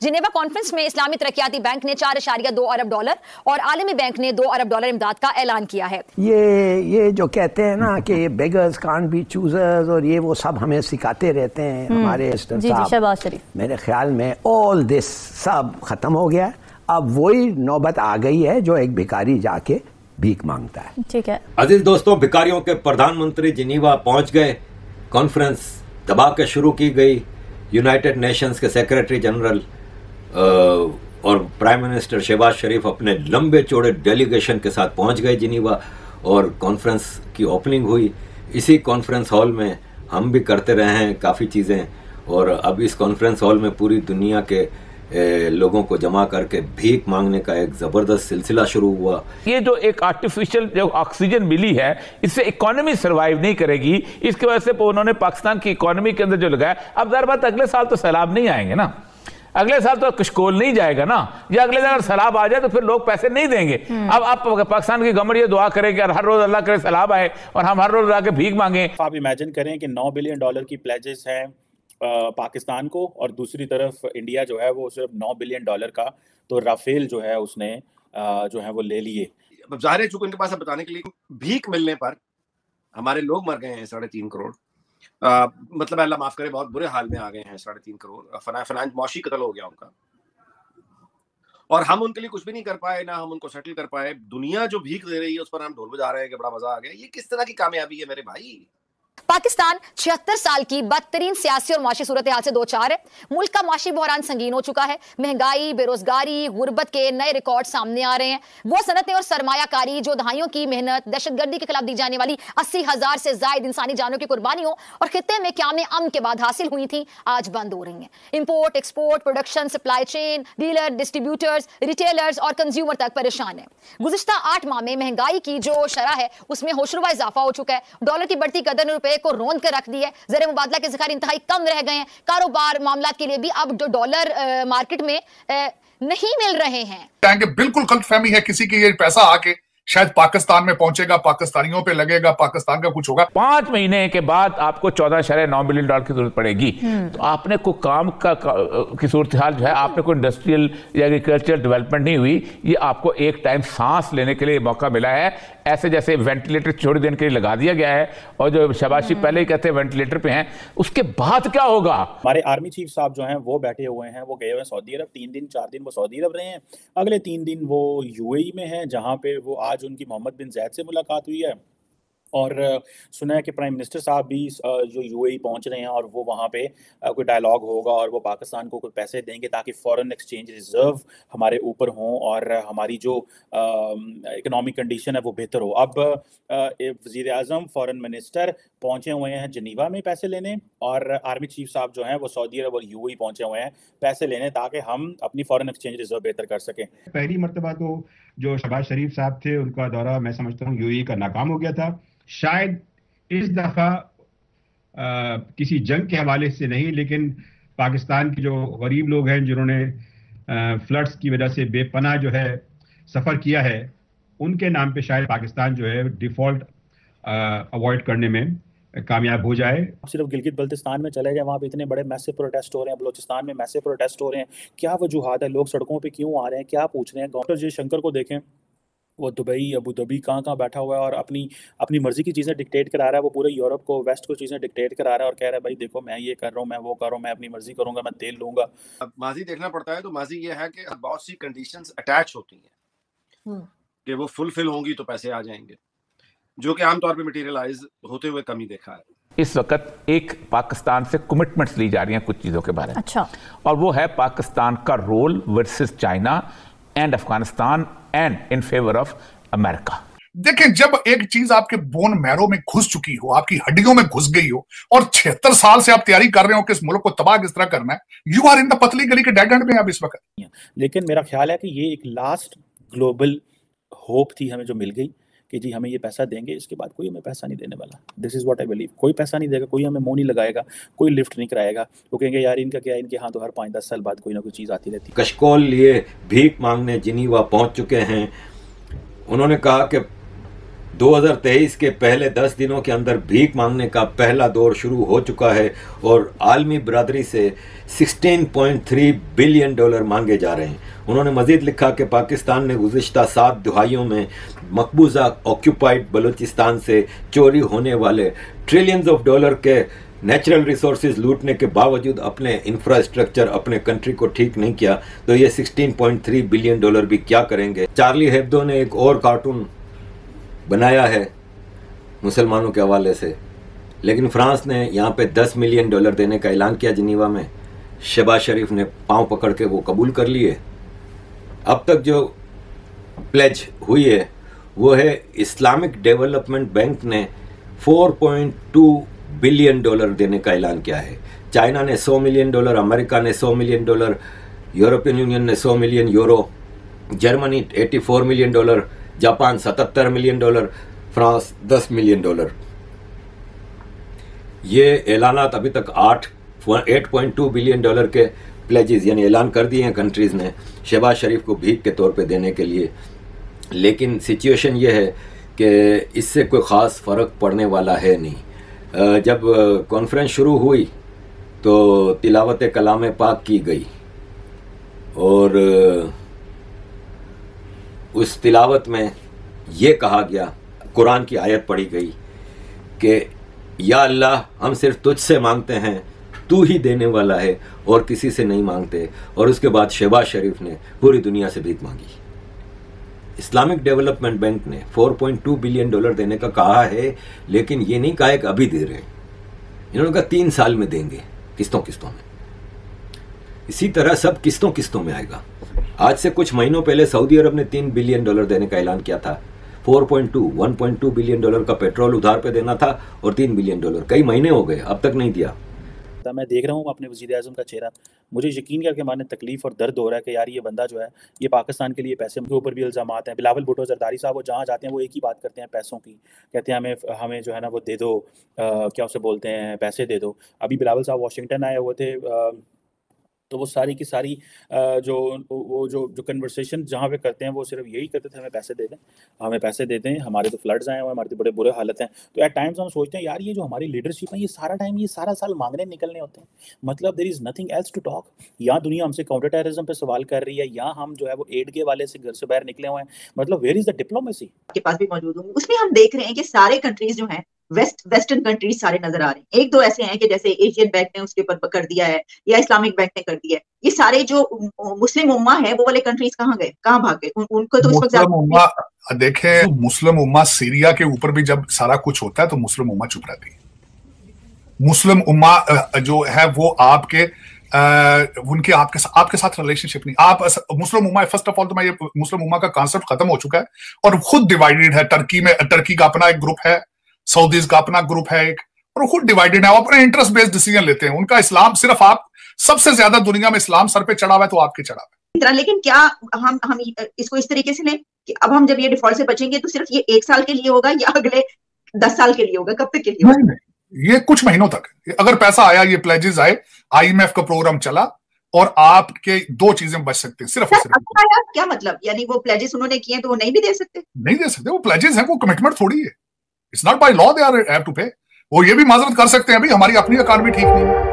Geneva conference में इस्लामी तरक्याती bank ने 4.2 अरब dollar और आलमी बैंक ने 2 अरब डॉलर इमदाद का ऐलान किया है। ये जो कहते हैं ना कि बेगर्स कांट बी चूजर्स और ये वो सब हमें सिखाते रहते हैं हमारे शहबाज शरीफ, मेरे ख्याल में ऑल दिस सब खत्म हो गया। अब वही नौबत आ गई है जो एक भिखारी जाके भीख मांगता है। ठीक है अजीज दोस्तों, भिखारियों के प्रधानमंत्री जिनीवा पहुंच गए। कॉन्फ्रेंस दबा के शुरू की गई। यूनाइटेड नेशंस के सेक्रेटरी जनरल और प्राइम मिनिस्टर शहबाज शरीफ अपने लंबे चौड़े डेलीगेशन के साथ पहुंच गए जिनीवा और कॉन्फ्रेंस की ओपनिंग हुई। इसी कॉन्फ्रेंस हॉल में हम भी करते रहे हैं काफ़ी चीज़ें, और अब इस कॉन्फ्रेंस हॉल में पूरी दुनिया के लोगों को जमा करके भीख मांगने का एक ज़बरदस्त सिलसिला शुरू हुआ। ये जो एक आर्टिफिशियल जो ऑक्सीजन मिली है, इससे इकोनॉमी सर्वाइव नहीं करेगी। इसकी वजह से उन्होंने पाकिस्तान की इकोनॉमी के अंदर जो लगाया, अब दर बात अगले साल तो सैलाब नहीं आएंगे ना, अगले साल तो कशकोल नहीं जाएगा ना, या अगले साल अगर सैलाब आ जाए तो फिर लोग पैसे नहीं देंगे। अब आप पाकिस्तान की गवर्नमेंट ये दुआ करे कि हर रोज अल्लाह करे सैलाब आए और हम हर रोज आके भीख मांगे। आप इमेजिन करें कि $9 बिलियन की प्लेजेस हैं पाकिस्तान को, और दूसरी तरफ इंडिया जो है वो सिर्फ $9 बिलियन का तो राफेल जो है उसने जो है वो ले लिए। अब जाहिर है चूंकि उनके पास बताने के लिए भीख मिलने पर हमारे लोग मर गए हैं 3.5 करोड़, मतलब अल्लाह माफ करे बहुत बुरे हाल में आ गए हैं 3.5 करोड़। फाइनेंस मौशी कत्ल हो गया उनका, और हम उनके लिए कुछ भी नहीं कर पाए, ना हम उनको सेटल कर पाए। दुनिया जो भीख दे रही है उस पर हम ढोल बजा रहे हैं कि बड़ा मजा आ गया। ये किस तरह की कामयाबी है मेरे भाई? पाकिस्तान 76 साल की बदतरीन सियासी और माशी सूरत हाल से दो चार है। मुल्क का माशी बहरान संगीन हो चुका है। महंगाई, बेरोजगारी, गुर्बत के नए रिकॉर्ड सामने आ रहे हैं। वो सनतें और सरमायाकारी जो दहाइयों की मेहनत, दहशतगर्दी के खिलाफ दी जाने वाली 80,000 से ज्यादा इंसानी जानों की कुर्बानियों और खित्ते में क़याम अमन के बाद हासिल हुई थी, आज बंद हो रही हैं। Import, export, production, supply chain, dealer, distributors, retailers और कंज्यूमर तक परेशान है। गुज़िश्ता 8 माह में महंगाई की जो शरह है उसमें होशरुबा इजाफा हो चुका है। डॉलर की बढ़ती कदर ने रुपए को रोंद कर रख दी है। ज़र मुबादला के ज़खायर इंतहाई कम रह गए हैं। कारोबार मामलात के लिए भी अब जो डॉलर मार्केट में नहीं मिल रहे हैं। बिल्कुल गलतफहमी है किसी की, ये पैसा आके शायद पाकिस्तान में पहुंचेगा, पाकिस्तानियों पे लगेगा, पाकिस्तान का कुछ होगा। 5 महीने के बाद आपको $14.9 बिलियन की जरूरत पड़ेगी। तो आपने कोई काम की सूरत हाल जो है, आपने कोई इंडस्ट्रियल या एग्रीकल्चरल डेवलपमेंट नहीं हुई। ये आपको एक टाइम सांस लेने के लिए मौका मिला है। ऐसे जैसे वेंटिलेटर थोड़ी देर के लिए लगा दिया गया है, और जो शहबाज पहले ही कहते हैं वेंटिलेटर पे हैं, उसके बाद क्या होगा? हमारे आर्मी चीफ साहब जो हैं वो बैठे हुए हैं, वो गए हुए हैं सऊदी अरब। 3 दिन 4 दिन वो सऊदी अरब रहे हैं, अगले 3 दिन वो यूएई में हैं, जहाँ पे वो आज उनकी मोहम्मद बिन ज़ायद से मुलाकात हुई है। और सुना है कि प्राइम मिनिस्टर साहब भी जो यूएई पहुंच रहे हैं, और वो वहाँ पे कोई डायलॉग होगा और वो पाकिस्तान को कुछ पैसे देंगे ताकि फॉरेन एक्सचेंज रिजर्व हमारे ऊपर हों और हमारी जो इकोनॉमिक कंडीशन है वो बेहतर हो। अब वज़ीर आज़म, फॉरेन मिनिस्टर पहुंचे हुए हैं जिनीवा में पैसे लेने, और आर्मी चीफ साहब जो हैं वो सऊदी अरब और यूएई पहुंचे हुए हैं पैसे लेने, ताकि हम अपनी फॉरेन एक्सचेंज रिजर्व बेहतर कर सकें। पहली मरतबा तो जो शहबाज शरीफ साहब थे उनका दौरा मैं समझता हूँ यूएई का नाकाम हो गया था। शायद इस दफा किसी जंग के हवाले से नहीं, लेकिन पाकिस्तान के जो गरीब लोग हैं जिन्होंने फ्लड्स की वजह से बेपनाह जो है सफ़र किया है, उनके नाम पे शायद पाकिस्तान जो है डिफ़ॉल्ट अवॉइड करने में कामयाब हो जाए। सिर्फ गिलगित बल्तिस्तान में चले गए, वहाँ पे इतने बड़े मैसिव प्रोटेस्ट हो रहे हैं, बलोचिस्तान में मैसिव प्रोटेस्ट हो रहे हैं। क्या वजूहात है? लोग सड़कों पे क्यों आ रहे हैं? क्या पूछ रहे हैं? डॉक्टर जयशंकर को देखें, वो दुबई, अबू धाबी कहाँ बैठा हुआ है और अपनी मर्जी की चीज़ें डिक्टेट करा रहा है। वो पूरे यूरोप को, वेस्ट को चीज़ें डिक्टेट करा रहा है और कह रहा है भाई देखो मैं ये कर रहा हूँ, मैं वो कर रहा हूँ, मैं अपनी मर्जी करूँगा, मैं तेल लूँगा। माजी देखना पड़ता है, तो माजी ये है कि बहुत सी कंडीशंस अटैच होती हैं कि वो फुलफिल होंगी तो पैसे आ जाएंगे, जो कि आमतौर पर मटीरियलाइज होते हुए कमी देखा है। इस वक्त एक पाकिस्तान से कमिटमेंट्स ली जा रही हैं कुछ चीज़ों के बारे में। अच्छा। और वो है पाकिस्तान का role versus China and Afghanistan and in favour of America. देखें, जब एक चीज आपके बोन मैरो में घुस चुकी हो, आपकी हड्डियों में घुस गई हो, और 76 साल से आप तैयारी कर रहे हो कि इस मुल्क को तबाह किस तरह करना है, यू आर इन द पतली गली के डेड एंड में आप इस वक्त। लेकिन मेरा ख्याल है कि ये एक लास्ट ग्लोबल होप थी हमें जो मिल गई कि जी हमें ये पैसा देंगे, इसके बाद कोई हमें पैसा नहीं देने वाला। This is what I believe. कोई पैसा नहीं देगा, कोई हमें मुंह नहीं लगाएगा, कोई लिफ्ट नहीं कराएगा। वो कहेंगे यार इनका क्या, इनके हाँ तो हर 5-10 साल बाद कोई ना कोई चीज़ आती रहती। कशकोल लिए भीख मांगने जिनीवा पहुंच चुके हैं। उन्होंने कहा कि 2023 के पहले 10 दिनों के अंदर भीख मांगने का पहला दौर शुरू हो चुका है और आलमी बरादरी से 16.3 बिलियन डॉलर मांगे जा रहे हैं। उन्होंने मजीद लिखा कि पाकिस्तान ने गुज़िश्ता 7 दहाइयों में मकबूजा ऑक्यूपाइड बलूचिस्तान से चोरी होने वाले ट्रिलियंस ऑफ डॉलर के नेचुरल रिसोर्सेज लूटने के बावजूद अपने इंफ्रास्ट्रक्चर, अपने कंट्री को ठीक नहीं किया, तो ये 16.3 बिलियन डॉलर भी क्या करेंगे। चार्ली हेब्दो ने एक और कार्टून बनाया है मुसलमानों के हवाले से, लेकिन फ्रांस ने यहाँ पे 10 मिलियन डॉलर देने का ऐलान किया जिनीवा में। शहबाज शरीफ ने पांव पकड़ के वो कबूल कर लिए। अब तक जो प्लेज हुई है वो है इस्लामिक डेवलपमेंट बैंक ने 4.2 बिलियन डॉलर देने का ऐलान किया है। चाइना ने 100 मिलियन डॉलर, अमेरिका ने 100 मिलियन डॉलर, यूरोपियन यूनियन ने 100 million euro, Germany 84 million dollar, Japan 77 million dollar, France 10 million dollar. ये ऐलानात अभी तक 8.2 बिलियन डॉलर के प्लेजेस यानी ऐलान कर दिए हैं कंट्रीज़ ने शहबाज शरीफ को भीख के तौर पे देने के लिए। लेकिन सिचुएशन ये है कि इससे कोई ख़ास फ़र्क पड़ने वाला है नहीं। जब कॉन्फ्रेंस शुरू हुई तो तिलावत कलाम पाक की गई और उस तिलावत में ये कहा गया, कुरान की आयत पढ़ी गई कि या अल्लाह हम सिर्फ तुझसे मांगते हैं, तू ही देने वाला है और किसी से नहीं मांगते। और उसके बाद शहबाज शरीफ ने पूरी दुनिया से भीख मांगी। इस्लामिक डेवलपमेंट बैंक ने 4.2 बिलियन डॉलर देने का कहा है, लेकिन ये नहीं कहा है कि अभी दे रहे हैं। इन्होंने कहा 3 साल में देंगे, किस्तों किस्तों में। इसी तरह सब किस्तों किस्तों में आएगा। आज से कुछ महीनों पहले सऊदी अरब ने 3 बिलियन डॉलर देने का ऐलान किया था। 1.2 बिलियन डॉलर का पेट्रोल उधार पे देना था और 3 बिलियन डॉलर कई महीने हो गए, अब तक नहीं दिया। मैं देख रहा हूँ अपने वज़ीर-ए-आज़म का चेहरा, मुझे यकीन करके माने तकलीफ़ और दर्द हो रहा है कि यार ये बंदा जो है ये पाकिस्तान के लिए पैसे के ऊपर भी इल्ज़ामात हैं। बिलावल भुट्टो ज़रदारी साहब वो जहाँ जाते हैं वो एक ही बात करते हैं पैसों की, कहते हैं हमें जो है ना वो दे दो, क्या उसे बोलते हैं, पैसे दे दो। अभी बिलावल साहब वाशिंगटन आए हुए थे, तो वो सारी की सारी जो कन्वर्सेशन जहाँ पे करते हैं वो सिर्फ यही करते थे, हमें पैसे दे दें, हमें पैसे दे दें, हमारे तो फ्लड्स आए हुए हैं, हमारे तो बड़े बुरे हालत हैं। तो एट टाइम्स हम सोचते हैं यार ये जो हमारी लीडरशिप है ये सारा टाइम ये सारा साल मांगने निकलने होते हैं। मतलब there is nothing else to talk. या दुनिया हमसे काउंटर टेररिज्म पे सवाल कर रही है, या हम जो है वो एड के वाले से घर से बाहर निकले हुए हैं। मतलब वेयर इज़ द डिप्लोमेसी। के पास भी मौजूद हूँ, उसमें हम देख रहे हैं कि सारे कंट्रीज जो हैं वेस्टर्न कंट्रीज सारे नजर आ रहे हैं। एक दो ऐसे हैं कि जैसे एशियन बैंक ने उसके ऊपर कर दिया है या इस्लामिक बैंक ने कर दिया है। ये सारे जो मुस्लिम उम्मा है वो वाले कंट्रीज कहाँ गए, कहाँ भाग गए? उनको तो इस वक्त देखें, मुस्लिम उम्मा सीरिया के ऊपर भी जब सारा कुछ होता है तो मुस्लिम उम्मा चुप रहती है। मुस्लिम उम्मा जो है वो आपके उनके आपके साथ रिलेशनशिप नहीं। आप मुस्लिम उम्मा, फर्स्ट ऑफ ऑल तो मैं ये मुस्लिम उम्मा का कॉन्सेप्ट खत्म हो चुका है और खुद डिवाइडेड है। टर्की का अपना एक ग्रुप है, सऊदीज का अपना ग्रुप है एक, और खुद डिवाइडेड है। वो अपने इंटरेस्ट बेस्ड डिसीजन लेते हैं। उनका इस्लाम सिर्फ आप सबसे ज्यादा दुनिया में इस्लाम सर पे चढ़ा हुआ है तो आपके चढ़ा हुआ है। लेकिन क्या हम इसको इस तरीके से लें कि अब हम जब ये डिफॉल्ट से बचेंगे तो सिर्फ ये 1 साल के लिए होगा या अगले 10 साल के लिए होगा? कब तक के लिए होगा? नहीं, ये कुछ महीनों तक। अगर पैसा आया, ये प्लेजेस आए, IMF का प्रोग्राम चला और आपके 2 चीजें बच सकते हैं सिर्फ। क्या मतलब? यानी वो प्लेजेस उन्होंने किए तो वो नहीं भी दे सकते? नहीं दे सकते। वो प्लेजेस हैं, वो कमिटमेंट थोड़ी है। It's not by law they are have to pay. वो ये भी माजरत कर सकते हैं, भाई हमारी अपनी इकॉनमी ठीक नहीं है।